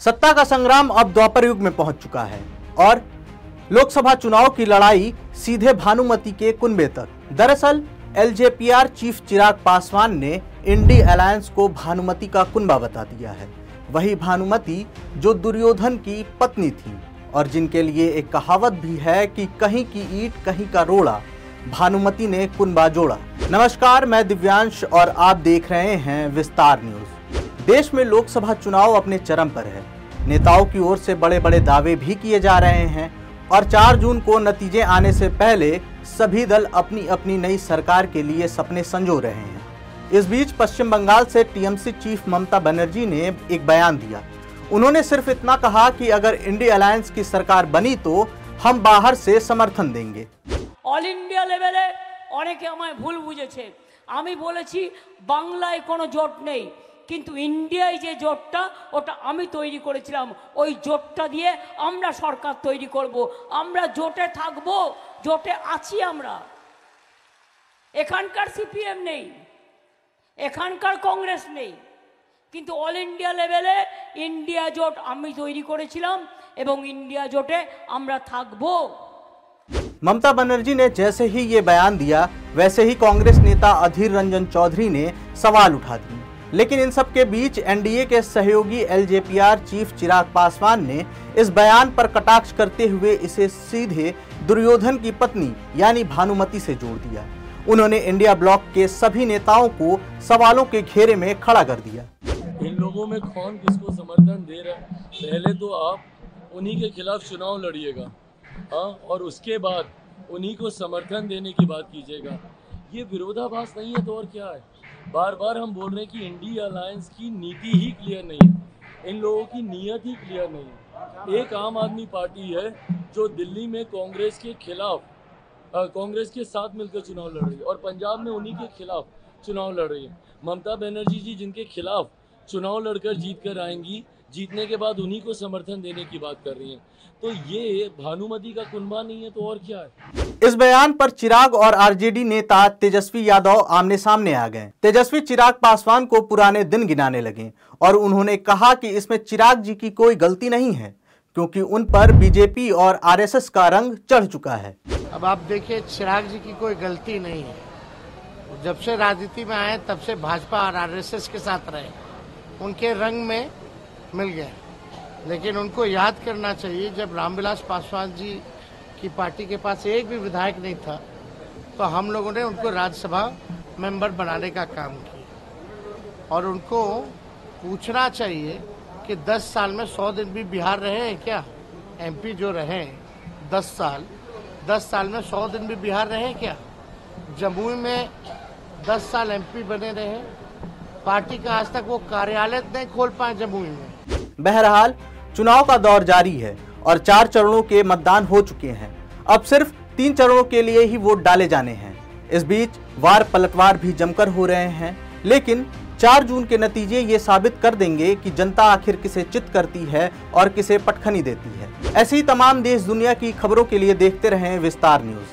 सत्ता का संग्राम अब द्वापर युग में पहुंच चुका है और लोकसभा चुनाव की लड़ाई सीधे भानुमति के कुनबे तक। दरअसल एलजेपीआर चीफ चिराग पासवान ने इंडी अलायंस को भानुमति का कुनबा बता दिया है। वही भानुमति जो दुर्योधन की पत्नी थी और जिनके लिए एक कहावत भी है कि कहीं की ईंट कहीं का रोड़ा, भानुमति ने कुनबा जोड़ा। नमस्कार, मैं दिव्यांश और आप देख रहे हैं विस्तार न्यूज। देश में लोकसभा चुनाव अपने चरम पर है। नेताओं की ओर से बड़े बड़े दावे भी किए जा रहे हैं और 4 जून को नतीजे आने से पहले सभी दल अपनी अपनी नई सरकार के लिए सपने संजो रहे हैं। इस बीच पश्चिम बंगाल से टीएमसी चीफ ममता बनर्जी ने एक बयान दिया। उन्होंने सिर्फ इतना कहा कि अगर इंडी अलायंस की सरकार बनी तो हम बाहर से समर्थन देंगे। ऑल इंडिया लेवले অনেকে আমায় ভুল বুঝেছে। আমি বলেছি বাংলায় কোনো জোট নেই, কিন্তু ইন্ডিয়ায় যে জোটটা ওটা আমি তৈরি করেছিলাম। ওই জোটটা দিয়ে আমরা সরকার তৈরি করব। আমরা জোটে থাকব, জোটে আছি আমরা। এখানকার সিপিএম নেই, এখানকার কংগ্রেস নেই, কিন্তু অল ইন্ডিয়া লেভেলে ইন্ডিয়া জোট আমি তৈরি করেছিলাম এবং ইন্ডিয়া জোটে আমরা থাকব। ममता बनर्जी ने जैसे ही ये बयान दिया वैसे ही कांग्रेस नेता अधीर रंजन चौधरी ने सवाल उठा दिए। लेकिन इन सब के बीच एनडीए के सहयोगी एलजेपीआर चीफ चिराग पासवान ने इस बयान पर कटाक्ष करते हुए इसे सीधे दुर्योधन की पत्नी यानी भानुमति से जोड़ दिया। उन्होंने इंडिया ब्लॉक के सभी नेताओं को सवालों के घेरे में खड़ा कर दिया। इन लोगों में कौन किसको समर्थन दे रहा है, पहले तो आप उन्हीं के खिलाफ चुनाव लड़िएगा, हाँ, और उसके बाद उन्हीं को समर्थन देने की बात कीजिएगा। ये विरोधाभास नहीं है तो और क्या है। बार बार हम बोल रहे हैं कि इंडी अलायंस की नीति ही क्लियर नहीं है, इन लोगों की नीयत ही क्लियर नहीं है। एक आम आदमी पार्टी है जो दिल्ली में कांग्रेस के खिलाफ कांग्रेस के साथ मिलकर चुनाव लड़ रही है और पंजाब में उन्हीं के खिलाफ चुनाव लड़ रही है। ममता बनर्जी जी जिनके खिलाफ चुनाव लड़कर जीत कर आएंगी, जीतने के बाद उन्हीं को समर्थन देने की बात कर रही हैं। तो ये भानुमति का कुनबा नहीं है तो और क्या है। इस बयान पर चिराग और आरजेडी नेता तेजस्वी यादव आमने सामने आ गए। तेजस्वी चिराग पासवान को पुराने दिन गिनाने लगे और उन्होंने कहा कि इसमें चिराग जी की कोई गलती नहीं है क्योंकि उन पर बीजेपी और आरएसएस का रंग चढ़ चुका है। अब आप देखिए, चिराग जी की कोई गलती नहीं है। जब से राजनीति में आए तब से भाजपा और आरएसएस के साथ रहे, उनके रंग में मिल गए। लेकिन उनको याद करना चाहिए, जब रामविलास पासवान जी की पार्टी के पास एक भी विधायक नहीं था तो हम लोगों ने उनको राज्यसभा मेंबर बनाने का काम किया। और उनको पूछना चाहिए कि 10 साल में 100 दिन भी बिहार रहे हैं क्या? एमपी जो रहे 10 साल में 100 दिन भी बिहार रहे हैं क्या? जमुई में 10 साल एमपी बने रहे, पार्टी का आज तक वो कार्यालय नहीं खोल पाए जमुई में। बहरहाल चुनाव का दौर जारी है और 4 चरणों के मतदान हो चुके हैं। अब सिर्फ 3 चरणों के लिए ही वोट डाले जाने हैं। इस बीच वार पलटवार भी जमकर हो रहे हैं, लेकिन 4 जून के नतीजे ये साबित कर देंगे कि जनता आखिर किसे चित करती है और किसे पटखनी देती है। ऐसी ही तमाम देश दुनिया की खबरों के लिए देखते रहें विस्तार न्यूज।